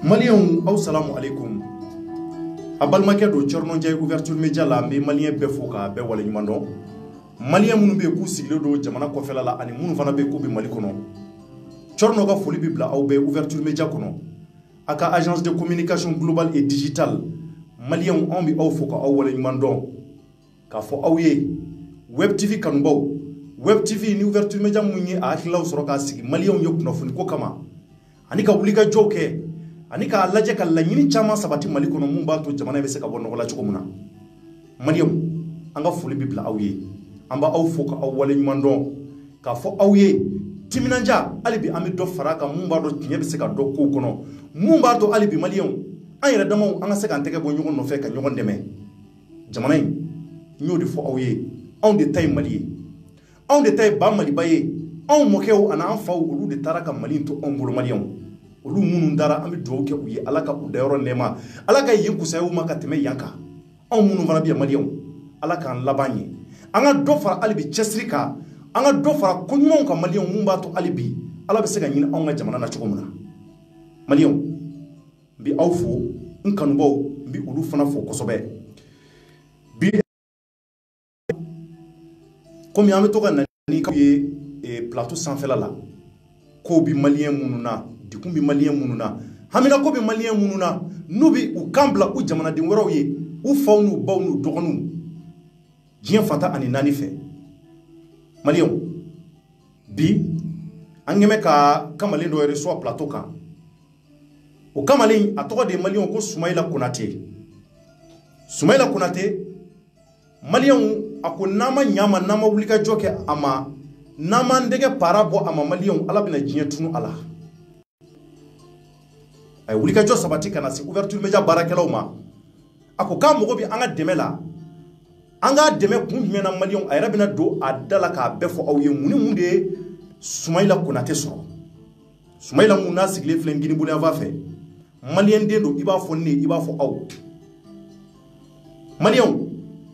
Malien aw salamu alaikum. Abalmakɛ do Thierno Ndiaye ouverture média la mbe malien bɛɛ fo ka bɛɛ wale ɲuman dɔn. Malien minnu bɛ k'u sigilen do jamana kɔfɛla la ani minnu fana bɛ k'u bɛ Mali kɔnɔ. Thierno ka foli bɛ bila aw bɛɛ ouverture média kɔnɔ. A ka agence de communication globale et digitale malien anw bɛ aw fo ka aw wale ɲuman dɔn. K'a fɔ aw ye web TV kanubaw. Web TV ni ouverture média mun ye a hakilaw sɔrɔ k'a sigi malien ye kunnafoni ko kama. Ani ka wuli ka jɔw kɛ. Ani k'a lajɛ ka laɲini caman sabati Mali kɔnɔ mun b'a to jamana bɛ se ka bɔ nɔgɔ la cogo min na. Malien an ka foli bɛ bila aw ye. An b'a aw fo ka aw wale ɲuman dɔn. K'a fɔ aw ye timinanja hali bi an bɛ dɔ fara kan mun b'a dɔn tiɲɛ bɛ se ka dɔ kow kɔnɔ. Mun b'a to hali bi malien an yɛrɛ damaw an ka se k'an tɛgɛ bɔ ɲɔgɔn nɔfɛ ka ɲɔgɔn dɛmɛ. Jamana in n y'o de fɔ aw ye. Anw de ta ye Mali ye. Anw de ta ye ba Maliba ye. Anw mɔkɛw ani an faw olu de taara ka Mali to anw bolo malien. Olu minnu dara an bɛ dugawu kɛ u ye Ala ka u dayɔrɔ nɛɛma Ala ka yen kusaya u ma ka tɛmɛ yan kan anw minnu fana bɛ yan malien Ala k'an laban ye an ka dɔ fara hali bi cɛsiri kan an ka dɔ fara koɲumanw kan malien mun b'a to hali bi Ala bɛ se ka ɲini anw ka jamana na cogo min na malien n bɛ aw fo n kanubaw n bɛ olu fana fo kosɛbɛ bi komi an bɛ to ka na ni k'aw ye plateau sanfɛla la ko bi malien minnu na dikun bi malien minnu na hamina ko bi malien minnu na n'u bi u kan bila u jamanaden wɛrɛw ye u faw n'u baw n'u dɔgɔninw diɲɛ fanta ani naani fɛ malien bi an ɲɛmɛ ka kamalen dɔ reçoit plateau kan o kamalen a tɔgɔ de malien ko Soumaïla Konate Soumaïla Konate malien a ko n'an ma ɲama n'an ma wuli ka jɔ kɛ a ma n'an m'an dɛgɛ para bɔ a ma malien Ala bɛna diɲɛ tunu a la a ye wulikajɔ sabati ka na se ouverture média baarakɛlaw ma a ko k'a mago bɛ an ka dɛmɛ la an k'a dɛmɛ kun jumɛn na malien a yɛrɛ bɛna don a da la k'a bɛɛ fɔ aw ye mun ni mun de ye Soumaïla Konate sɔrɔ Soumaïla mun n'a sigilen filɛ Guinée Bonyafa fɛ malien den don i b'a fɔ ne i b'a fɔ aw malien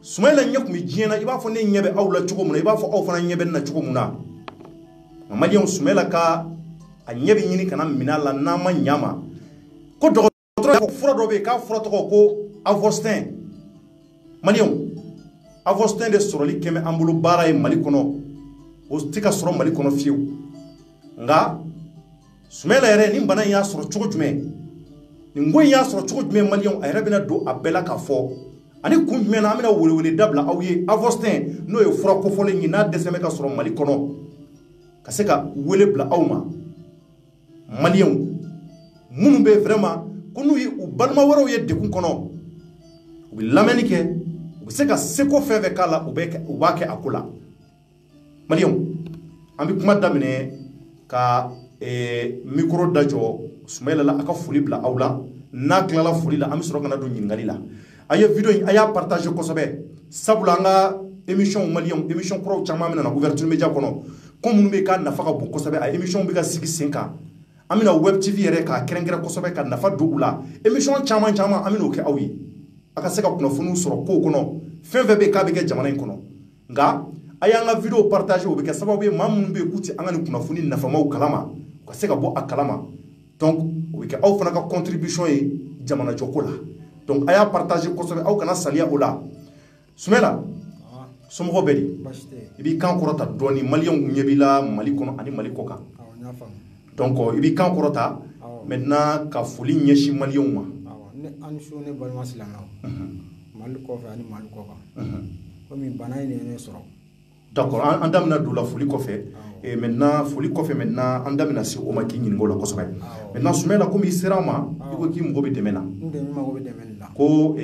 Soumaïla ɲɛ kun bɛ diɲɛ na i b'a fɔ ne ɲɛ bɛ aw la cogo min na i b'a fɔ aw fana ɲɛ bɛ ne na cogo min na malien Soumaïla ka a ɲɛ bɛ ɲini kana minɛ a la n'an ma ɲa ma ko dɔgɔtɔrɔ fura dɔ bɛ yen k'a fura tɔgɔ ko Avostin malien Avostin de sɔrɔli kɛmɛ an bolo baara ye Mali kɔnɔ o tɛ ka sɔrɔ Mali kɔnɔ fiyewu nka Soumaïla yɛrɛ nin bana in y'a sɔrɔ cogo jumɛn nin ko in y'a sɔrɔ cogo jumɛn malien a yɛrɛ bɛna don a bɛɛ la k'a fɔ ani kun jumɛn na an bɛna welewele dabila aw ye Avostin n'o ye fura kofɔlen ye n'a dɛsɛ bɛ ka sɔrɔ Mali kɔnɔ ka se ka wele bila aw ma malien minnu bɛ vraiment ko n'u ye u balima wɛrɛw ye dekun kɔnɔ u bɛ lamɛnni kɛ u bɛ se ka seko fɛn fɛn k'a la u b'a kɛ a ko la malien an bɛ kuma daminɛ ka micro da jɔ Soumaïla la a ka foli bila aw la n'a tilala foli la an bɛ sɔrɔ ka na don ɲininkali la a ye video in a y'a partager kosɛbɛ sabula an ka émission malien émission kuraw caman bɛ na ouverture média kɔnɔ ko minnu bɛ k'a nafa ka bon kosɛbɛ a émission bɛ ka sigi sen kan an bɛna web TV yɛrɛ k'a kɛrɛnkɛrɛn kosɛbɛ ka nafa don u la émission caman caman an bɛn'o kɛ aw ye a ka se ka kunnafoniw sɔrɔ kow kɔnɔ fɛn fɛn bɛ k'a bɛ kɛ jamana in kɔnɔ nka a y'an ka video partager o bɛ kɛ sababu ye maa minnu bɛ yen k'u tɛ an ka nin kunnafoni nafamaw kalama u ka se ka bɔ a kalama donc o bɛ kɛ aw fana ka contribution ye jamana jɔko la donc a y'a partager kosɛbɛ aw kana saliya o la Soumaïla somɔgɔw bɛ di i b'i kan kɔrɔta dɔɔni malien ɲɛ b'i la Mali kɔnɔ ani Mali kɔ kan donc i b'i kan kɔrɔta maintenant ka foli ɲɛsin malien ma an su ne balima silamɛw Mali kɔfɛ ani Mali kɔ kan komi bana in ne sɔrɔ d'accord an damina don la foli kɔfɛ et maintenant foli kɔfɛ maintenant an damina se o ma k'i ɲininka o la kosɛbɛ maintenant Soumaïla komi i sera an ma i ko k'i mago bɛ dɛmɛ na ko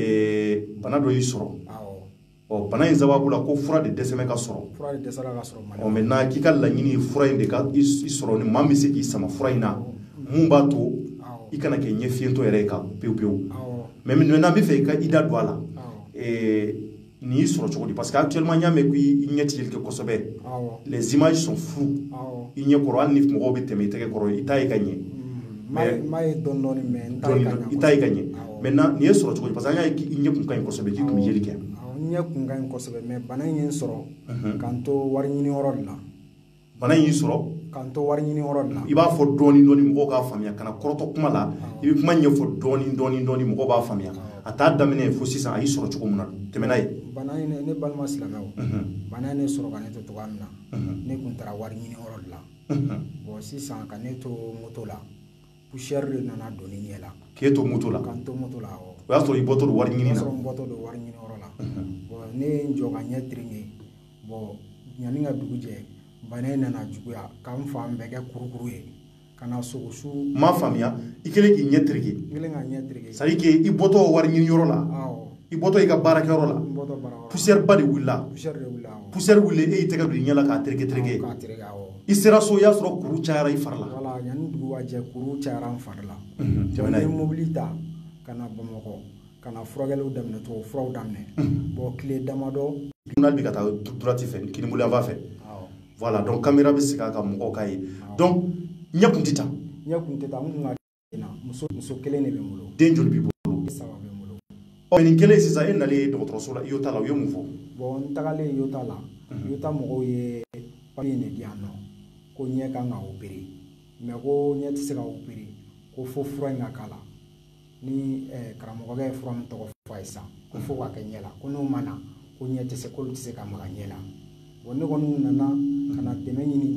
bana dɔ y'i sɔrɔ bana in sababu la ko fura de dɛsɛ bɛ ka sɔrɔ maintenant k'i ka laɲini fura in de ka i sɔrɔ ni maa min bɛ se k'i sama fura in na mun b'a to i kana kɛ ɲɛfiyentɔ yɛrɛ ye kan pewu pewu mais maintenant n bɛ fɛ i ka i da don a la nin y'i sɔrɔ cogo di parce que actuellement n y'a mɛn ko i ɲɛ tɛ yɛlɛ kosɛbɛ les images sont floues i ɲɛ kɔrɔ hali ni mɔgɔw bɛ tɛmɛ i tɛgɛ kɔrɔ i t'a ye ka ɲɛ i t'a ye ka ɲɛ maintenant nin ye sɔrɔ cogo di parce que an y'a ye k'i ɲɛ kun ka ɲi kosɛbɛ k'i kun bɛ yeli kɛ ɲɛ kun ka ɲi kosɛbɛ mais bana in ye n sɔrɔ k'an to wari ɲini yɔrɔ de la bana in y'i sɔrɔ kanto wari ɲini yɔrɔ de la i b'a fɔ dɔɔni dɔɔni mɔgɔw k'a faamuya kana kɔrɔtɔ kuma la i bɛ kuma ɲɛfɔ dɔɔni dɔɔni mɔgɔw b'a faamuya a t'a daminɛ fo sisan a y'i sɔrɔ cogo min na tɛmɛ n'a ye bana in ne balima silamɛw bana in ne sɔrɔ ka ne to cogoya min na ne kun taara wari ɲini yɔrɔ de la bon sisan ka ne to moto la poussière de nana don ne ɲɛ la k'e to moto la ka n to moto la awɔ o y'a sɔrɔ i bɔtɔ don wari ɲini na o y'a sɔrɔ n bɔtɔ don wari ɲini yɔrɔ la bon ne ye n jɔ ka ɲɛ tereke bon yanni ka dugu jɛ bana in nana juguya ka n fan bɛɛ kɛ kurukuru ye ka na sogosu m'a faamuya i kɛlen k'i ɲɛ tereke n kɛlen ka ɲɛ tereke c'est à dire que i bɔtɔ wari ɲini yɔrɔ la awɔ i bɔtɔ i ka baarakɛyɔrɔ la n bɔtɔ baara yɔrɔ la poussière ba de wulila poussière de wulila awɔ poussière wuli e y'i tɛgɛ don i ɲɛ la k'a tereke k'a tereke awɔ i sera so i y'a sɔrɔ kuru cayara i fari la voilà yanni dugu ka jɛ kuru cayara n fari la tɛmɛ n'a ne ye ye mobili ta ka na bamakɔ ka na furakɛliw daminɛ tubabu furaw daminɛ bon tile damadɔ tribunal bɛ ka taa droite fɛ kinibolo yanfan fɛ awɔ voilà donc caméra bɛ sigi a kan mɔgɔw k'a ye donc ɲɛ kun tɛ ta ɲɛ kun tɛ taa n kun ka na muso kelen de bɛ n bolo den joli b'i bolo saba bɛ n bolo ɔ nin kɛlen sisan e nalen dɔgɔtɔrɔso la i y'o ta la u ye mun fɔ bon n tagalen yota la yota mɔgɔw ye papiye de di yan nɔ ko ɲɛ kan ka opere mais ko ɲɛ tɛ se ka opere ko fo fura in ka k'a la ni karamɔgɔkɛ ye fura min tɔgɔ fɔ a ye sisan ko fo ka kɛ ɲɛ la ko n'o ma na ko ɲɛ tɛ se k'olu tɛ se ka maga ɲɛ la bon ne kɔni nana ka na dɛmɛ ɲini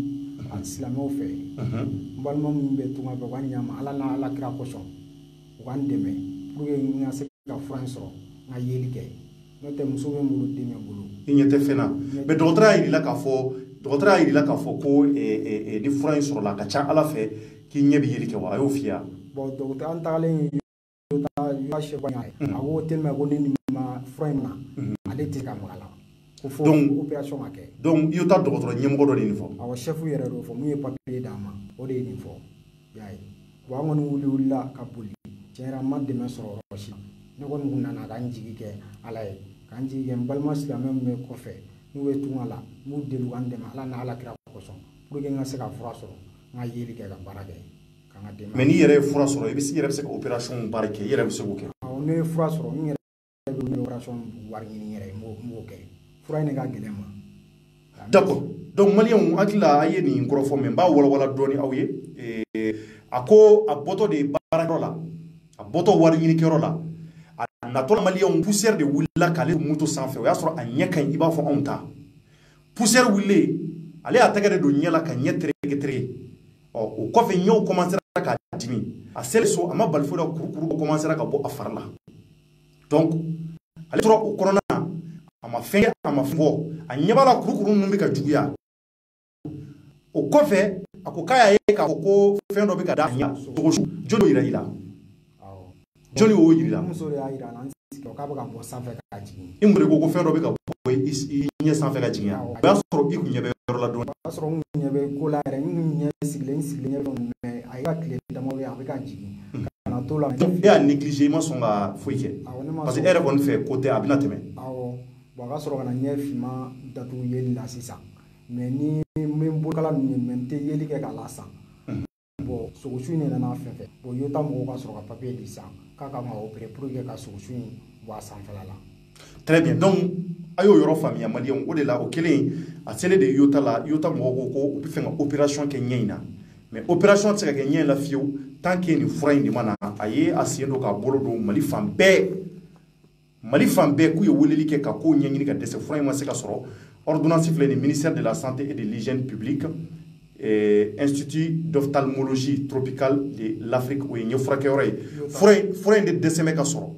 a silamɛw fɛ n balima minnu bɛ tunga fɛ u ka ɲama ala n'a ala kira kosɔn u ka n dɛmɛ pour que n ka se ka fura in sɔrɔ n ka yeli kɛ n'o tɛ muso bɛ n bolo den bɛ n bolo i ɲɛ tɛ fɛn na mais dɔgɔtɔrɔ y'a yir'i la k'a fɔ ko ni fura in sɔrɔla a ka ca ala fɛ k'i ɲɛ bɛ yeli kɛ wa a y'o f'i ye bon dɔgɔtɔrɔ an tagalen yɔrɔ sɛbɛn ye a ko tellement ko ne ni ma fura in na ale tɛ se ka maga la ko fo opération ka kɛ donc i y'o ta dɔgɔtɔrɔ ɲɛmɔgɔ dɔ de nin fɔ awɔ chef yɛrɛ y'o fɔ mun ye papier d'a ma o de ye nin fɔ i y'a ye bon an kɔni wulila ka boli tiɲɛ yɛrɛ an ma dɛmɛ sɔrɔ yɔrɔ si ne kɔni kun nana ka n jigi kɛ ala ye ka n jigi kɛ n balima silamɛ min bɛ kɔfɛ n'u bɛ tunga la n b'u deli ka n dɛmɛ ala n'a ala kira kosɔn pour que n ka se ka fura sɔrɔ n ka yeli kɛ ka baara kɛ ka n ka denbaya mais n'i yɛrɛ ye fura sɔrɔ i yɛrɛ bɛ se ka opération baara kɛ i yɛrɛ bɛ se k'o kɛ awɔ ne ye fura sɔrɔ n yɛrɛ bɛ opération wari ɲini n yɛrɛ ye n b'o kɛ fura in de ka gɛlɛn ma d'accord donc maliyɛnw hakili la a ye nin kɔrɔfɔ mɛ n b'a walawala dɔɔni aw ye a ko a bɔtɔ de baarakɛyɔrɔ la a bɔtɔ wari ɲinikɛyɔrɔ la a natɔ maliyɛnw poussière de wulila k'ale moto sanfɛ o y'a sɔrɔ a ɲɛ ka ɲi i b'a fɔ anw ta poussière wulilen ale y'a tɛgɛ de don ɲɛ la ka ɲɛ tereke o kɔfɛ ɲɛw commencera k'a dimi a selen so a ma bali foyi la kurukuru commencera ka bɔ a fari la donc ale tora o kɔnɔna na a ma fɛn kɛ a ma fɔ a ɲɛ b'a la kurukuru ninnu bɛ ka juguya o kɔfɛ a ko k'a y'a ye k'a fɔ ko fɛn dɔ bɛ ka da a ɲɛ cogosu joli y'o yira i la joli y'o yira i la muso de y'a yira n sigi k'a bɛ ka bɔ sanfɛ ka jigin i mure ko fɛn dɔ bɛ ka bɔ i ɲɛ sanfɛ ka jigin o y'a sɔrɔ i kun ɲɛ bɛ yɔrɔ la dɔɔni o y'a sɔrɔ n ɲɛ bɛ ko la yɛrɛ n ɲɛ sigilen ɲɛ bɛ mɛ a ye ka tile damadɔ ye a bɛ ka jigin ka na to la e y'a négligé i ma sɔn ka foyi kɛ parce que e yɛrɛ kɔni fɛ ko tɛ a bɛna tɛmɛ awɔ bon a ka sɔrɔ ka na ɲɛ finma datugu yeli la sisan mais ni n bɛ n bolokala ninnu ye mais n tɛ yeli kɛ k'a lasan bon sogosu in de nana fɛn fɛn bon yota mɔgɔw ka sɔrɔ ka papier di san k'a kan ka opérer pour que ka sogosu in bɔ a sanfɛla la très bien donc a y'o yɔrɔ faamuya maliyɛnw o de la o kelen a selen de yota la yota mɔgɔw ko ko u bɛ fɛ ka opération kɛ ɲɛ in na mais opération tɛ se ka kɛ ɲɛ in la fiyewu tant que nin fura in de ma na a ye a sen don k'a bolo don mali fan bɛɛ k'u ye weleli kɛ ka kow ɲɛɲini ka dɛsɛ fura in ma se ka sɔrɔ ordonnance filɛ nin ministère de la santé et de l'hygiène publique institut d'ophtalmologie tropicale de l'Afrique o ye ɲɛfurakɛyɔrɔ ye fura in de dɛsɛ bɛ ka sɔrɔ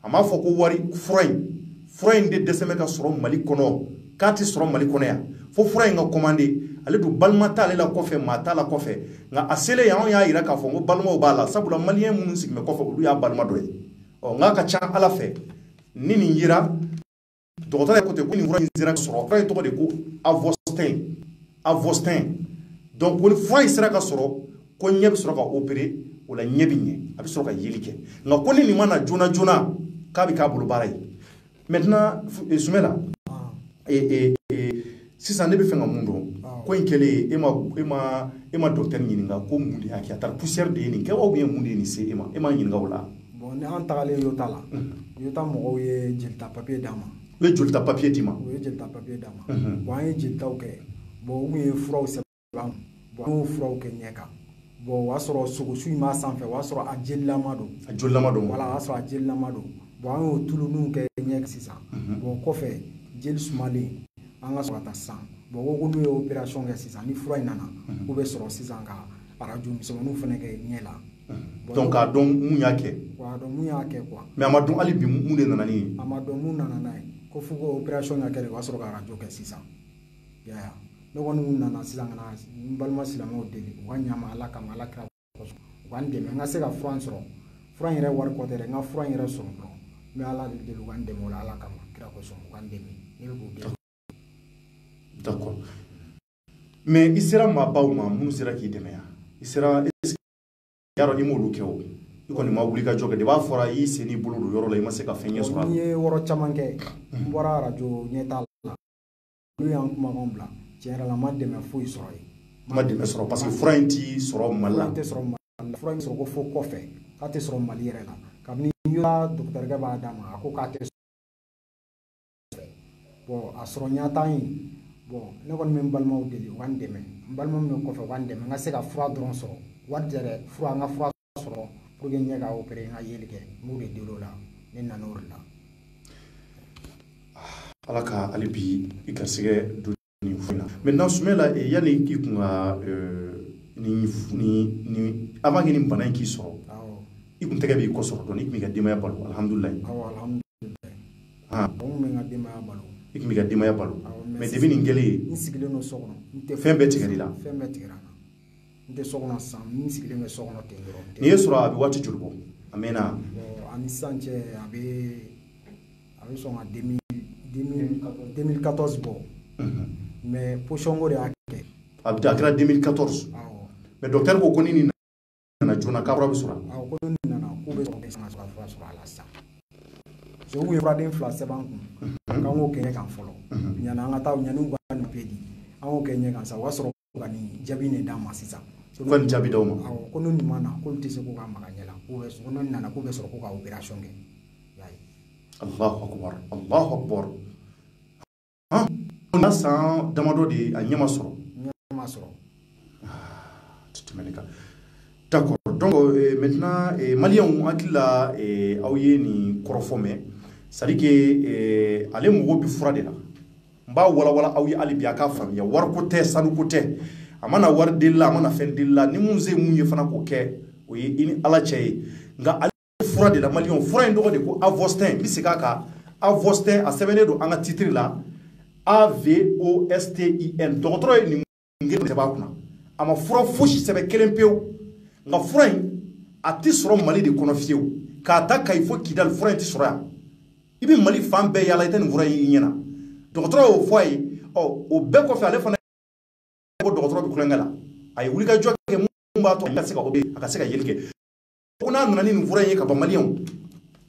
a m'a fɔ ko wari fura in de dɛsɛ bɛ ka sɔrɔ mali kɔnɔ k'a tɛ sɔrɔ mali kɔnɔ yan fo fura in ka commandé ale dun balima t'ale la kɔfɛ maa t'a la kɔfɛ nka a selen yan anw y'a yira k'a fɔ ko balimaw b'a la sabula maliyɛn minnu sigi bɛ kɔfɛ olu y'a balima dɔ ye nka ka ca ala fɛ ni nin yera dɔgɔtɔrɔ ye ko ten ko nin fura in sera ka sɔrɔ fura in tɔgɔ de ko avostin donc ko ni fura in sera ka sɔrɔ ko ɲɛ bɛ sɔrɔ ka opérer o la ɲɛ bɛ ɲɛ a bɛ sɔrɔ ka yeli kɛ nka ko ni nin ma na joona joona k'a bɛ k'a bolo baara ye maintenant Sumala sisan ne bɛ fɛ ka mun dɔn ko in kɛlen e ma docteur ɲininka ko mun de y'a kɛ a taara poussière de ye nin kɛ ou bien mun de ye nin se e ma ɲininka o la bon ni an tagalen yota la yota mɔgɔw ye jelita papier d'a ma u ye jolita papier d'i ma u ye jelita papier d'a ma bon an ye jelitaw kɛ bon u kun ye furaw sɛbɛn bon furaw kɛ ɲɛ kan bon o y'a sɔrɔ sogosu in b'a sanfɛ o y'a sɔrɔ a jelilama don a jolilama don voilà o y'a sɔrɔ a jelilama don bon an y'o tuluninw kɛ ɲɛ sisan bon kɔfɛ jeli sumalen an ka sɔrɔ ka taa sisan bon ko n'u ye opération kɛ sisan ni fura in nana k'u bɛ sɔrɔ sisan ka arajo misɛnmaninw fana kɛ ɲɛ la donc k'a dɔn mun y'a kɛ k'a dɔn mun y'a kɛ quoi mais a ma dɔn hali bi mun de nana ni ye a ma dɔn mun nana n'a ye ko fo ko opération ka kɛ de o y'a sɔrɔ ka arajo kɛ sisan yaya ne kɔni mun nana sisan ka na n balima silamɛw deli u ka ɲama ala kama ala kira kosɔn u ka n dɛmɛ n ka se ka fura in sɔrɔ fura in yɛrɛ wari kɔ tɛ dɛ n ka fura in yɛrɛ sɔrɔ dɔrɔn n bɛ ala de deli u ka n dɛmɛ o la ala kama kira kosɔn u ka n dɛmɛ ne bɛ k'o dɛmɛ. D'accord mais i sera maabaw ma minnu sera k'i dɛmɛ yan i sera y'a dɔn i m'olu kɛ o i kɔni ma wuli ka jɔ kɛ de b'a fɔra i sen n'i bolo don yɔrɔ la i ma se ka fɛn ɲɛ sɔrɔ a la. n ye yɔrɔ caman kɛ n bɔra arajo ɲɛta la olu y'an kumakanw bila tiɲɛ yɛrɛ la n ma dɛmɛ foyi sɔrɔ yen. ma dɛmɛ sɔrɔ parce que fura in t'i sɔrɔ Mali la. fura in tɛ sɔrɔ Mali la fura in sɔrɔ ko fo kɔfɛ k'a tɛ sɔrɔ Mali yɛrɛ la kabini dɔgɔtɔrɔkɛ b'a d'a ma a ko k'a tɛ sɔrɔ bon a sɔrɔ ɲata in bon ne kɔni bɛ n balimaw deli u ka n dɛmɛ n balima min bɛ kɔfɛ u ka n dɛmɛ n ka se ka fura dɔrɔn sɔrɔ wari tɛ dɛ fura n ka fura sɔrɔ pour que n ɲɛ ka opérer n ka yeli kɛ n b'o de deli o la ne nana o de la. ala ka hali bi i garisɛgɛ don nin fɛn na maintenant Sumala yanni i kun ka ni avant que nin bana in k'i sɔrɔ i kun tɛgɛ b'i kɔ sɔrɔ donc i kun b'i ka denbaya balo alhamdulilayi. awɔ alhamdulilayi. bon n bɛ n ka denbaya balo. i kun b'i ka denbaya balo mais depuis nin kɛlen n sigilen don so kɔnɔ fɛn bɛɛ tigɛr'i la. fɛn bɛɛ tigɛra n na n tɛ so kɔnɔ sisan n sigilen bɛ so kɔnɔ ten dɔrɔn. nin ye sɔrɔ a bɛ waati joli bɔ a mɛnna. bon ani sisan cɛ a bɛ sɔn ka 2014 bɔ mais position ko de y'a kɛ. a kɛra 2014. awɔ mais docteur ko ni nin nana joona k'a fura bɛ sɔrɔ. awɔ ko ni nin nana k'u bɛ sɔrɔ ka fura sɔrɔ a la sisan. parce que u ye furaden 2 sɛbɛn kun k'an k'o kɛ ɲɛ kan fɔlɔ ɲani an ka taa ɲani u ka nin bɛɛ di an k'o kɛ ɲɛ kan sisan o y'a sɔrɔ ka nin jaabi de d'an ma sisan. u ka nin jaabi d'aw ma. awɔ ko n'o nin ma na k'olu tɛ se k'u ka maga ɲɛ la ko n'o nana k'u bɛ sɔrɔ k'u ka opération kɛ. Allahu akbar Allahu akbar. n'a san damadɔ de a ɲɛ ma sɔrɔ. ɲɛ ma sɔrɔ. tɛmɛni kan d'accord donc maintenant maliyɛnw hakili la aw ye nin kɔrɔfɔ mɛn c'est à dire que ale mago bɛ fura de la n b'a walawala aw ye hali bi a k'a faamuya wariko tɛ sanuko tɛ a mana wari deli la a mana fɛn deli la ni mun se mun ye fana k'o kɛ o ye i ni ala cɛ ye nka ale fura de la maliyɛnw fura in tɔgɔ de ko Avostin n bɛ segin a kan Avostin a sɛbɛnnen don an ka titre la AVOSTIN dɔgɔtɔrɔ ye nin ngiri sɛbɛn a kunna a ma fura fosi sɛbɛn kelen pewu nka fura in a tɛ sɔrɔ Mali de kɔnɔ fiyewu k'a ta Kayi fo Kidali fura in tɛ sɔrɔ yan i bɛ Mali fan bɛɛ yaala i tɛ nin fura in i ɲɛna dɔgɔtɔrɔ y'o fɔ a ye o bɛɛ kɔfɛ ale fana ko dɔgɔtɔrɔ bɛ kulonkɛ la a ye wulikajɔ kɛ mun b'a to a ka se ka a ka se ka yeli kɛ ko n'a nana ni nin fura in ye ka ban maliyɛnw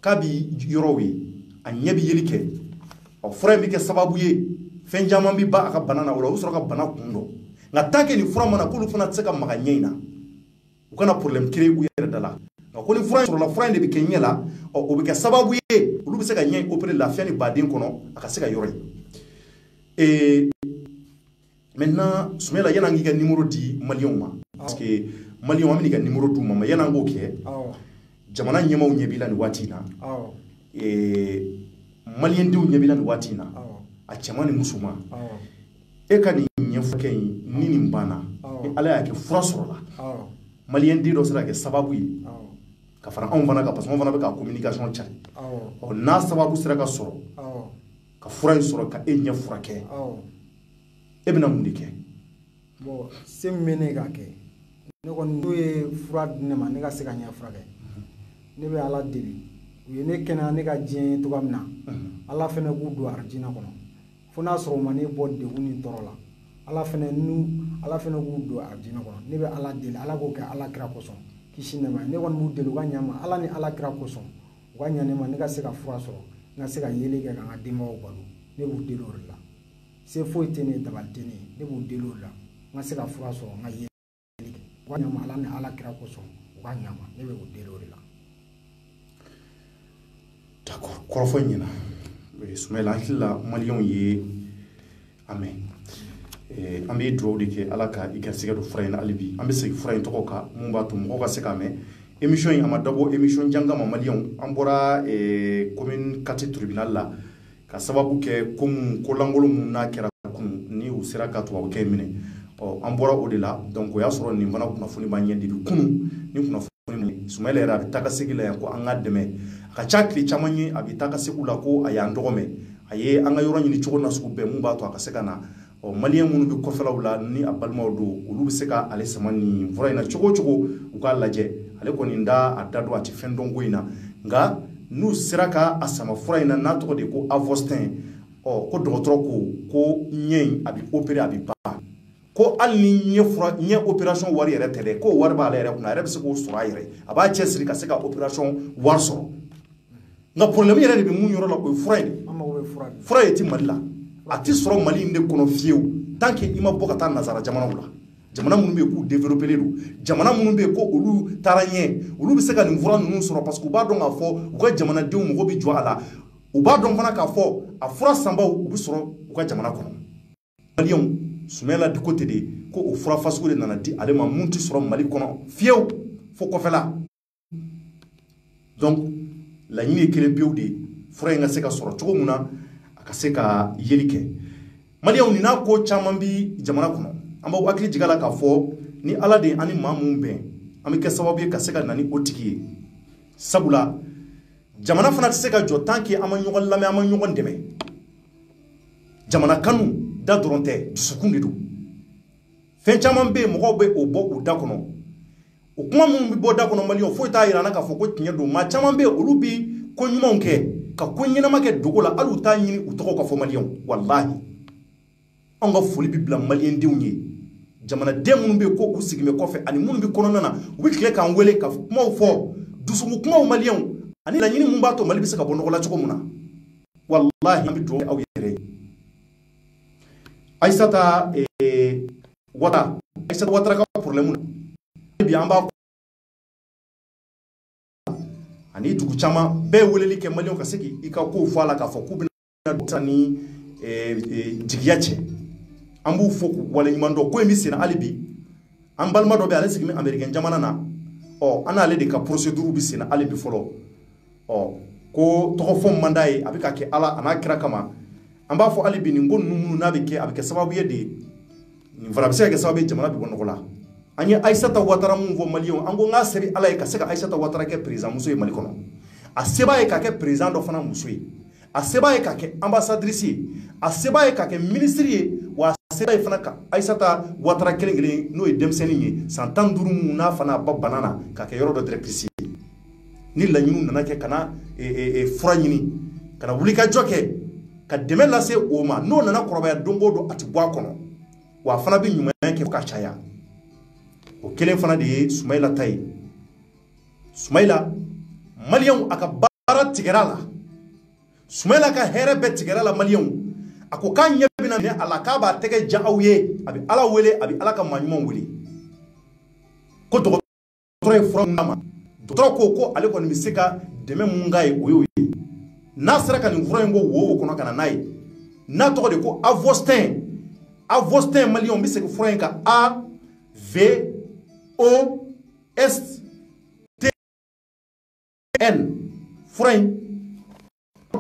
k'a bi yɔrɔw ye a ɲɛ bɛ yeli kɛ fura in bɛ kɛ sababu ye fɛn caman bɛ ba a ka bana na o la u bɛ sɔrɔ ka bana kun dɔn nka tant que nin fura mana k'olu fana tɛ se ka maga ɲɛ in na u kana problème créer u yɛrɛ da la nka ko ni fura in sɔrɔla fura in de bɛ kɛ ɲɛ la o bɛ kɛ sababu ye olu bɛ se ka ɲɛ in opérer lafiya ni baden kɔnɔ a ka se ka yɔrɔ ye maintenant Sumala yan'an k'i ka numéro di maliyɛnw ma parce que maliyɛnw an bɛ n'i ka numéro d'u ma mais yan'an k'o kɛ jamana ɲɛmaaw ɲɛ b'i la nin waati in na maliyɛndenw ɲɛ b'i la nin waati in na a cɛman ni musoman e ka nin ɲɛfɔkɛ in ni nin banna ni ala y'a kɛ fura sɔrɔla maliyɛnden dɔ sera ka kɛ sababu ye ka fara anw fana kan parce que anw fana bɛ ka communication cari n'a sababu sera ka sɔrɔ ka fura in sɔrɔ ka e ɲɛ furakɛ e bɛna mun de kɛ. bon se min bɛ ne ka kɛ ne kɔni n'u ye fura di ne ma ne ka se ka ɲɛ furakɛ ne bɛ ala deli u ye ne kɛnɛya ne ka diɲɛ ye cogoya min na ala fɛnɛ k'u don arijinɛ kɔnɔ fo n'a sɔrɔ u ma ne bɔ degun ni tɔɔrɔ la ala fɛnɛ k'u don arijinɛ kɔnɔ ne bɛ ala deli ala k'o kɛ ala kira kosɔn kisi nɛma ne kɔni b'u deli u ka ɲa ma ala ni ala kira kosɔn u ka ɲa ne ma ne ka se ka fura sɔrɔ n ka se ka yeli kɛ ka n ka denbayaw balo ne b'u deli o de la se foyi tɛ ne ye dabali tɛ ne ye ne b'u deli o de la n ka se ka fura sɔrɔ n ka yeli kɛ u ka ɲa ma ala ni ala kira kosɔn u ka ɲa ma ne bɛ u deli o de la. d'accord kɔrɔfɔ ɲɛna Sumala hakili la maliyɛnw ye a mɛn an bɛ dugawu de kɛ ala ka i garisɛgɛ don fura in na hali bi an bɛ segin fura in tɔgɔ kan mun b'a to mɔgɔw ka se k'a mɛn émission in a ma dabɔ émission janga ma maliyɛnw an bɔra commune 4 tribunal la ka sababu kɛ ko lankolon mun n'a kɛra kun ni u sera ka tubabukɛ minɛ an bɔra o de la donc o y'a sɔrɔ nin fana kunnafoni b'an ɲɛ depuis kunun ni kunnafoni Sumayila yɛrɛ a bɛ taa ka segin la yan ko an ka dɛmɛ a ka ca tile caman ye a bɛ taa ka segin la ko a y'an dɔgɔmɛ a ye an ka yɔrɔ ɲini cogo na sugu bɛɛ mun b'a to a ka se ka na maliyɛn minnu bɛ kɔfɛlaw la ni a balimaw don olu bɛ se ka ale sama nin fura in na cogo o cogo u k'a lajɛ ale kɔni a da don a tɛ fɛn dɔn ko in na nka n'u sera ka a sama fura in na n'a tɔgɔ de ko Avostin ko dɔgɔtɔrɔ ko ɲɛ in a bɛ opérer a bɛ ban ko hali ni ɲɛ opération wari yɛrɛ tɛ dɛ ko wari b'ale yɛrɛ kunna a yɛrɛ bɛ se k'o sɔrɔ a yɛrɛ a b'a cɛ siri ka se ka opération wari sɔrɔ nka problème yɛrɛ de bɛ mun yɔrɔ la o ye fura in de fura ye ti Mali la a ti sɔrɔ Mali in de kɔnɔ fiyewu tant que i ma bɔ ka taa nazara jamanaw la jamana minnu bɛ yen k'u développé don jamana minnu bɛ yen ko olu taara ɲɛ olu bɛ se ka nin fura ninnu sɔrɔ parce que u b'a dɔn k'a fɔ u ka jamanadenw mago bɛ jɔ a la u b'a dɔn fana k'a fɔ a fura sanbaw u bɛ sɔrɔ u ka jamana kɔnɔ maliyɛnw Sumayila du côté de ko o fura fasugu de nana di ale ma mun ti sɔrɔ Mali kɔnɔ fiyewu fo kɔfɛla donc laɲini ye kelen pewu de fura in ka se ka sɔrɔ cogo min na a ka se ka yeli kɛ maliyɛnw nin n'a ko caman bi jamana kɔnɔ an b'aw hakili jigin a la k'a fɔ ni ala de ani maa mun bɛn an bɛ kɛ sababu ye ka se ka na ni o tigi ye sabula jamana fana tɛ se ka jɔ tant que an ma ɲɔgɔn lamɛn an ma ɲɔgɔn dɛmɛ jamana kanu da dɔrɔn tɛ dusukun de don fɛn caman bɛ yen mɔgɔw bɛ o bɔ u da kɔnɔ o kuma minnu bɛ bɔ da kɔnɔ maliyɛnw foyi t'a yira an na k'a fɔ ko tiɲɛ don maa caman bɛ yen olu bi ko ɲumanw kɛ ka ko ɲɛnama kɛ dogo la hali u t'a ɲini u tɔgɔ ka fɔ maliyɛnw walahi anw ka foli bɛ bila maliyɛndenw ye jamanaden minnu bɛ yen ko u sigin bɛ kɔfɛ ani minnu bɛ kɔnɔna na u bɛ tile k'an wele ka kumaw fɔ dusukun kumaw maliyɛnw ani laɲini mun b'a to Mali bɛ se ka bɔ nɔgɔ la cogo min na walahi an bɛ dugawu kɛ aw yɛrɛ ye Aissata Ouattara ka problème na bi an b'a ani dugu caman bɛɛ weleli kɛ maliyɛnw ka se k'i ka kow fɔ a la k'a fɔ k'u bɛna ni jigiya cɛ an b'u fɔ k'u waleɲuman dɔn ko in bɛ sen na hali bi an balima dɔ bɛ ale sigi bɛ Américain jamana na an n'ale de ka procédure bɛ sen na hali bi fɔlɔ ko tɔgɔ fɔ man d'a ye a bɛ ka kɛ ala a n'a kira kama an b'a fɔ hali bi nin ko ninnu minnu n'a bɛ kɛ a bɛ kɛ sababu ye de nin fana bɛ se ka kɛ sababu ye jamana bɛ bɔ nɔgɔ la an ye Aissata Ouattara mun fɔ maliyɛnw an ko n k'a sɛbɛn ala ye ka se ka Aissata Ouattara kɛ président muso ye Mali kɔnɔ a se b'a ye ka kɛ président dɔ fana muso ye a se b'a ye ka kɛ ambassadrice ye a se b'a ye ka kɛ ministre ye wa a se b'a ye fana ka Aissata Ouattara kelen n'o ye denmisɛnnin ye san 15 mun n'a fana ba bana na ka kɛ yɔrɔ dɔ directrice ye ni laɲiniw nana kɛ ka na fura ɲini ka na wuli ka jɔ kɛ ka dɛmɛ lase o ma n'o nana kɔrɔbaya don o don a tɛ bɔ a kɔnɔ wa a fana bɛ ɲumanya kɛ ka caya o kelen fana de ye Sumayila ta ye Sumayila maliyɛnw a ka baara tigɛra a la Sumayila ka hɛrɛ bɛɛ tigɛra a la maliyɛnw a ko k'a ɲɛ bɛna minɛ a la k'a b'a tɛgɛ ja aw ye a bɛ ala wele a bɛ ala ka maa ɲumanw wele ko dɔgɔtɔrɔ ye fura mun d'a ma dɔgɔtɔrɔ ko ale kɔni bɛ se ka dɛmɛ mun k'a ye o y'o ye n'a sera ka nin fura in ko wo kɔnɔ ka na n'a ye n'a tɔgɔ de ko Avostin maliyɛnw bɛ segin fura in kan AVOSTN fura in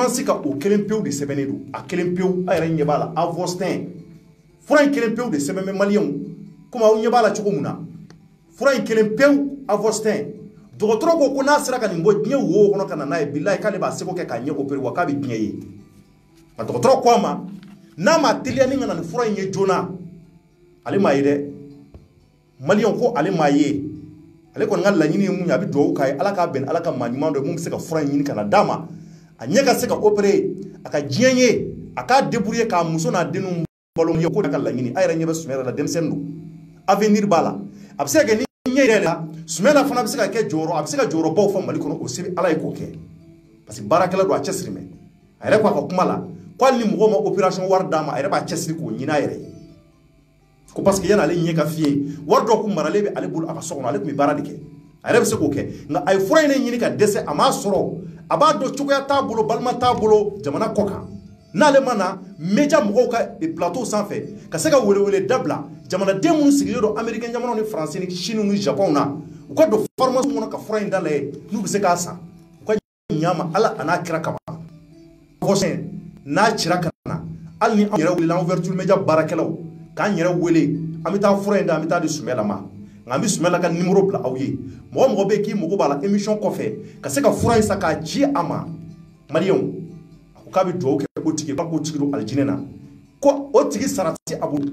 se ka o kelen pewu de sɛbɛnnen don a kelen pewu a yɛrɛ ɲɛ b'a la Avostin fura in kelen pewu de sɛbɛn bɛ maliyɛnw komi aw ɲɛ b'a la cogo min na fura in kelen pewu Avostin dɔgɔtɔrɔ ko n'a sera ka nin bɔ diɲɛ wo kɔnɔ ka na n'a ye bilahi k'ale b'a seko kɛ k'a ɲɛ opérer wa k'a bɛ diɲɛ ye nka dɔgɔtɔrɔ ko a ma n'a ma teliya ni ka na nin fura in ye joona ale m'a ye dɛ maliyɛnw ko ale m'a ye ale kɔni ka laɲini ye mun ye a bɛ dugawu k'a ye ala k'a bɛn ala ka maa ɲuman dɔ mun bɛ se ka fura in ɲini ka na d'a ma a ɲɛ ka se ka opérer a ka diɲɛ ye a k'a débrouiller k'a muso n'a denw balo ye ko ka laɲini a yɛrɛ ɲɛ bɛ Sumayila la denmisɛnnin don avenir b'a la a bɛ se ka kɛ ni ɲɛ yɛrɛ la Sumayila fana bɛ se ka kɛ jɔyɔrɔ a bɛ se ka jɔyɔrɔbaw fɔ Mali kɔnɔ o se bɛ ala ye k'o kɛ parce que baarakɛla don a cɛsiri mɛ a yɛrɛ ko a ka kuma la ko hali ni mɔgɔw ma opération wari d'a ma a yɛrɛ b'a cɛsiri k'o ɲini a yɛrɛ ye ko parce que yanni ale ɲɛ ka fiye wari dɔw kun maralen bɛ ale bolo a ka so kɔnɔ ale tun bɛ baara de kɛ a yɛrɛ bɛ se k'o kɛ nka a ye fura in ɲini ka dɛsɛ a m'a sɔrɔ a b'a dɔn cogoya t'a bolo balima t'a bolo jamana kɔ kan n'ale mana media mɔgɔw ka plateau sanfɛ ka se ka wele dabila jamanaden minnu sigilen don américain jamanaw ni français ni chine ni japon na u ka don pharmacie kɔnɔ ka fura in dala n'u bɛ se k'a san u ka ɲama ala an'a kira kama fɔsɛn n'a cira ka na hali ni an yɛrɛ wulila an ouverture media baarakɛlaw k'an yɛrɛ wele an bɛ taa fura in da an bɛ taa di Sumɛla ma nka an bɛ Sumɛla ka numéro bila aw ye mɔgɔ mɔgɔ bɛ yen k'i mago b'a la émission kɔfɛ ka se ka fura in san k'a ci a ma maliyɛnw a ko k'a bɛ dugawu kɛ o tigi ba k'o tigi don alijinɛ na ko o tigi sara tɛ a bolo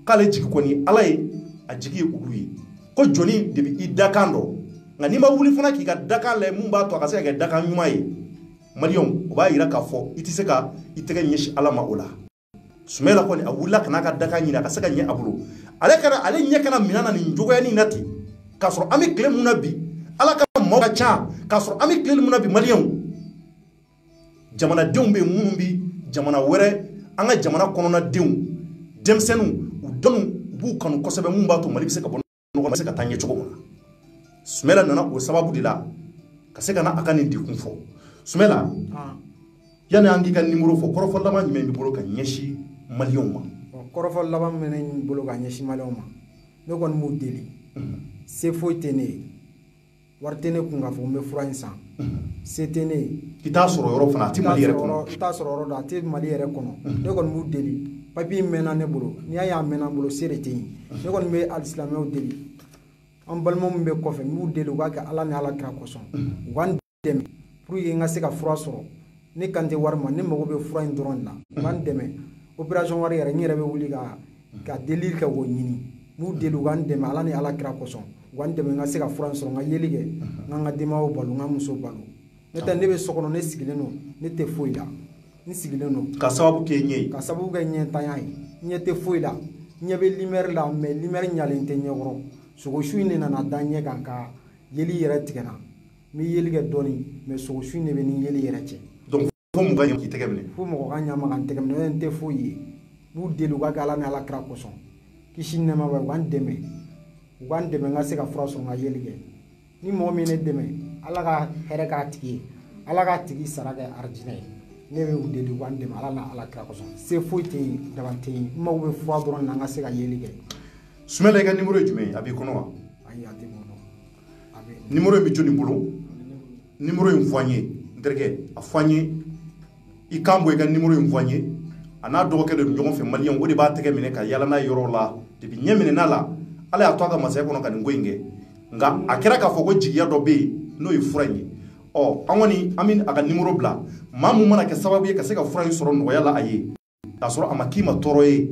k'ale jigi kɔni ala ye a jigi ye olu ye ko jɔnni de bɛ i dakan dɔn nka n'i ma wuli fana k'i ka dakan lajɛ mun b'a to a ka se ka kɛ dakan ɲuman ye maliyɛnw o b'a yira k'a fɔ i tɛ se ka i tɛgɛ ɲɛsin ala ma o la Sumɛla kɔni a wulila ka n'a ka dakan ɲini a ka se ka ɲɛ a bolo ale ɲɛ kana minɛ na nin cogoya nin na ten k'a sɔrɔ an bɛ tile mun na bi ala ka maaw ka ca k'a sɔrɔ an bɛ tile mun na bi maliyɛnw jamanadenw bɛ yen minnu bi jamana wɛrɛ an ka jamana kɔnɔna denw denmisɛnninw u dɔnnu u b'u kanu kosɛbɛ mun b'a to Mali bɛ se ka bɔ ɲɔgɔn na se ka taa ɲɛ cogo min na Sumɛla nana o sababu de la ka se ka na a ka nin dekun fɔ Sumɛla yanni an k'i ka numéro fɔ kɔrɔfɔ laban jumɛn b'i bolo ka ɲɛsin maliyɛnw ma kɔrɔfɔ laban min bɛ ne bolo ka ɲɛsin maliyɛnw ma ne kɔni b'u deli se foyi tɛ ne ye wari tɛ ne kun k'a fɔ n bɛ fura in san se tɛ ne ye i t'a sɔrɔ yɔrɔ fana a tɛ Mali yɛrɛ kɔnɔ i t'a sɔrɔ yɔrɔ dɔ a tɛ Mali yɛrɛ kɔnɔ ne kɔni b'u deli papiye mɛnna ne bolo n'i y'a ye a mɛnna n bolo se de tɛ yen ne kɔni bɛ alisilamɛw deli an balimaw min bɛ kɔfɛ n b'u deli u k'a kɛ ala ni ala kira kosɔn u k'an dɛmɛ pour que n ka se ka fura sɔrɔ ne kan tɛ wari ma ne mago bɛ fura in dɔrɔn de la u k'an dɛmɛ opération wari yɛrɛ n yɛrɛ bɛ wuli ka deli kɛ k'o ɲini n b'u deli u k'an dɛmɛ ala ni ala kira kosɔn u k'an dɛmɛ n ka se ka fura in sɔrɔ n ka yeli kɛ n ka n ka denbayaw balo n ka muso balo ne tɛ ne bɛ so kɔnɔ ne sigilen don ne tɛ foyi la n sigilen don ka sababu kɛ ɲɛ ye ka sababu kɛ ɲɛntanya ye ɲɛ tɛ foyi la ɲɛ bɛ lumière la mais lumière ɲalen tɛ ɲɛkɔrɔ sogosu in de nana da ɲɛ kan ka yeli yɛrɛ tigɛ na n bɛ yeli kɛ dɔɔni mais sogosu in de bɛ ni yeli yɛrɛ cɛ donc fo mɔgɔ ka ɲama k'i tɛgɛ minɛ fo mɔgɔ ka ɲama ka n tɛgɛ minɛ ne tɛ foyi ye n b'u deli u ka kɛ ala ni ala kira kosɔn kisi ni nɛɛma bɛ u k'an dɛmɛ n ka se ka fura sɔrɔ n ka yeli kɛ ni mɔgɔ min ne dɛmɛ ala ka hɛrɛ k'a tigi ye ala k'a tigi sara kɛ arijinɛ ye ne bɛ u deli u k'an dɛmɛ ala ni ala kira kosɔn se foyi tɛ yen daban tɛ yen n mago bɛ fura dɔrɔn na n ka se ka yeli kɛ Sumɛla i ka numéro ye jumɛn ye a b'i kɔnɔ wa ayi a tɛ kɔnɔ numéro in bɛ jɔnni bolo numéro in fɔ an ye n terikɛ a fɔ an ye i kan bɔ i ka numéro in fɔ an ye a n'a dɔgɔkɛ de ɲɔgɔn fɛ maliyɛnw o de b'a tɛgɛ minɛ ka yala n'a ye yɔrɔ la depuis ɲɛ minɛna la ala y'a to a ka masaya kɔnɔ ka nin ko in kɛ nka a kɛra k'a fɔ ko jigiya dɔ bɛ yen n'o ye fura in ye ɔ an kɔni an bɛ a ka numéro bila maa mun mana kɛ sababu ye ka se ka fura in sɔrɔ nɔgɔya la a ye k'a sɔrɔ a ma k'i ma tɔɔrɔ ye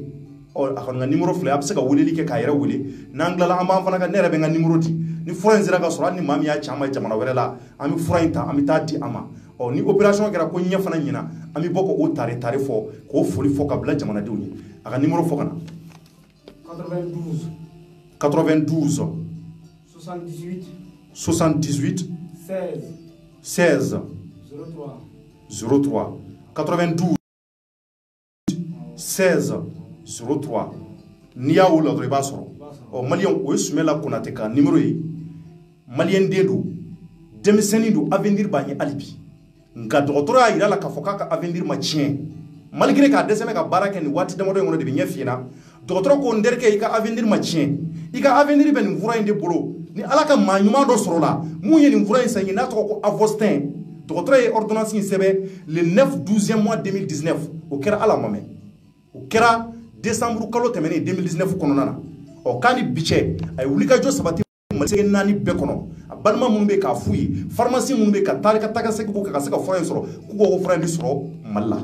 ɔ a kɔni ka numéro filɛ a bɛ se ka weleli kɛ k'a yɛrɛ wele n'an tilala an b'an fana ka ne yɛrɛ bɛ n ka numéro di ni fura in sera ka sɔrɔ hali ni maa min y'a ci an ma jamana wɛrɛ la an bɛ fura in ta an bɛ taa di a ma ɔ ni opération kɛra ko ɲɛ fana ɲɛna an bɛ bɔ k'o tare fɔ k'o foli fɔ ka bila jamanadenw ye a ka numéro fɔ ka na 92 78 16 03 92 16 03 n'i y'a wolo dɔrɔn i b'a sɔrɔ ɔ maliyɛn o ye Sumɛla Konate ka numéro ye maliyɛn den don denmisɛnnin don avenir b'a ɲɛ hali bi nka dɔgɔtɔrɔ y'a yira a la k'a fɔ k'a ka avenir ma tiɲɛ malgré k'a dɛsɛ bɛ ka baara kɛ nin waati damadɔ in kɔnɔ de bɛ ɲɛ f'i ɲɛna dɔgɔtɔrɔ ko n terikɛ i ka avenir ma tiɲɛ i ka avenir bɛ nin fura in de bolo ni ala ka maa ɲuman dɔ sɔrɔ la mun ye nin fura in san ye n'a tɔgɔ ko Avostin dɔgɔtɔrɔ ye ordonnance in sɛbɛn le 9/12 mois 2019 o kɛra ala ma mɛn o kɛra décembre kalo tɛmɛnen 2019 kɔnɔna na ɔ k'a ni bi cɛ a ye wulikajɔ sabati Mali naani bɛɛ kɔnɔ a balima minnu bɛ k'a f'u ye pharmacie minnu bɛ ka taa ka taga segin ka se ka fura in sɔrɔ k'u ko fura in bɛ sɔrɔ Mali la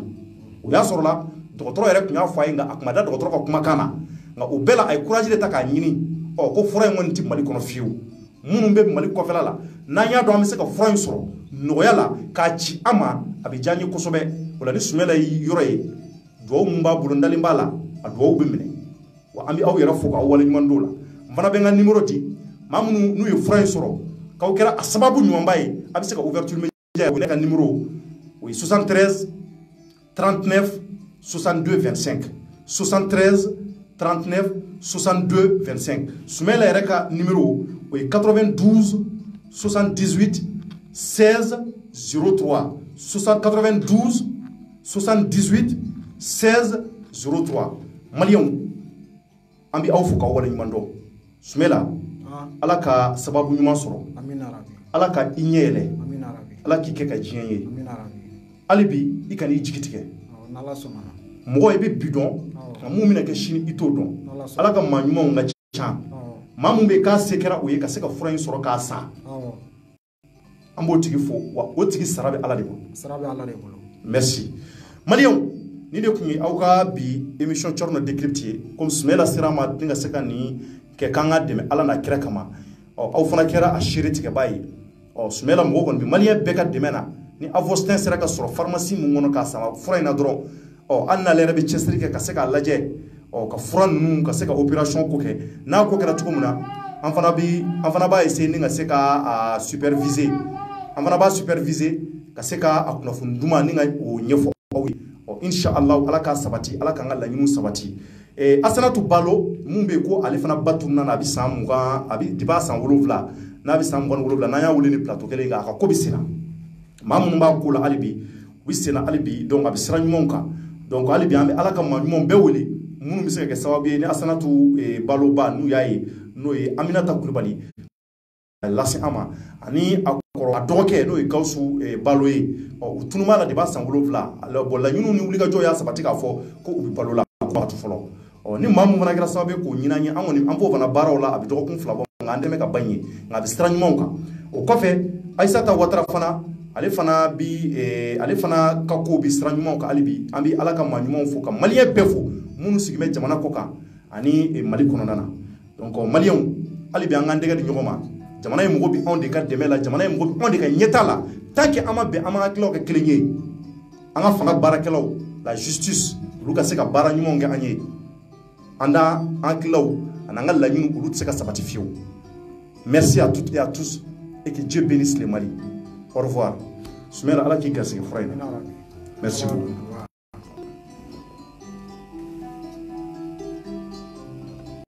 o y'a sɔrɔ la dɔgɔtɔrɔ yɛrɛ tun y'a fɔ a ye nka a tun ma da dɔgɔtɔrɔ ka kumakan na nka o bɛɛ la a ye courage de ta k'a ɲini ɔ ko fura in kɔni tɛ Mali kɔnɔ fiyewu minnu bɛ Mali kɔfɛla la n'an y'a dɔn an bɛ se ka fura in sɔrɔ nɔgɔya la k'a ci an ma a bɛ diya n ye kosɛbɛ o la ni Sumɛla ye yɔrɔ ye dugawu min b'a bolo n dalen b'a la a dugawu bɛ minɛ wa an bɛ aw yɛrɛ fo k'aw waleɲuman dɔn o la n fana bɛ n ka numéro di maa minnu n'u ye fura in sɔrɔ k'aw kɛra a sababu ɲumanba ye a bɛ se ka ouverture média ye ne ka numéro o ye 73 39 62 25 73 39 62 25 Sumɛla yɛrɛ ka numéro o ye 92 78 16 03 92 78 16 03 Maliens ambi aw fuka wala nyumando Sumela ala ka sababu nyuma soro amina rabbi ala ka inyele amina rabbi ala ki ke ka jiyenye amina rabbi alibi ikani jigitike nala somana mogo ibe bidon amu mina ke shini ito don ala ka manyuma nga cha mamu be ka sekera oye ka seka fura yin soro ka sa ambo tigi fo wa o tigi sarabe ala de bolo merci Maliens ni de kunyi awka bi émission chorno décrypter comme Sumela Sirama dinga seka ni ke kanga deme ala na kira kama aw fana kera a shiri tige bayi Sumela mo gon bi Malien beka deme na ni avostin sera ka soro pharmacie mu ngono ka sama fura ina dron anna lera be chesri ke ka seka laje ka fura nu ka seka opération ko ke na ko kera tukumuna an fana ba essayer ni nga seka superviser an fana ba superviser ka seka akuna funduma ni nga o nyefo inshallah ala ka sabati ala ka ngala nyinu sabati asanatu balo mumbe ko ale fana batuna na bisamu ga abi diba san wolofla na bisamu gon wolofla na ya wuli ni plateau kele ga ko bisina mamu ba ko la alibi wisina alibi donc abi sira nyumonka donc alibi ambe ala ka nyumon be wuli munu bi se ke sawabe ni asanatu balo ba nu yayi no e Aminata Kulibali lasi ama ani akoro adoke no e kausu balo e utunuma la diba san wolofla la bolla nyunu ni wuli ga joya sabati ka fo ko ubi balo la ko atu folo ni mamu fana kira sababe ko nyinanye angoni ambo fana barawla abi dogo kun flabo ngande me ka banye ngabi strany monka o kofe Aissata Ouattara fana ale fana bi ale fana ka ko bi strany monka alibi ambi alaka manyumon fo ka Malien befo munu sigime jamana koka ani Mali kononana donc Maliens alibi angande ga di nyogoma jamana yi mugo bi on de ka demela jamana yi mugo bi on de ka nyetala tant que ama be ama aklo ka kelenye anga fana barakelaw la justice luka se ka bara nyumo nge anye anda aklo ananga la nyumo ulu se ka sabati fiyo. Merci à toutes et à tous et que Dieu bénisse le Mali. Au revoir. Sumela ala ki gasi frère. Merci beaucoup.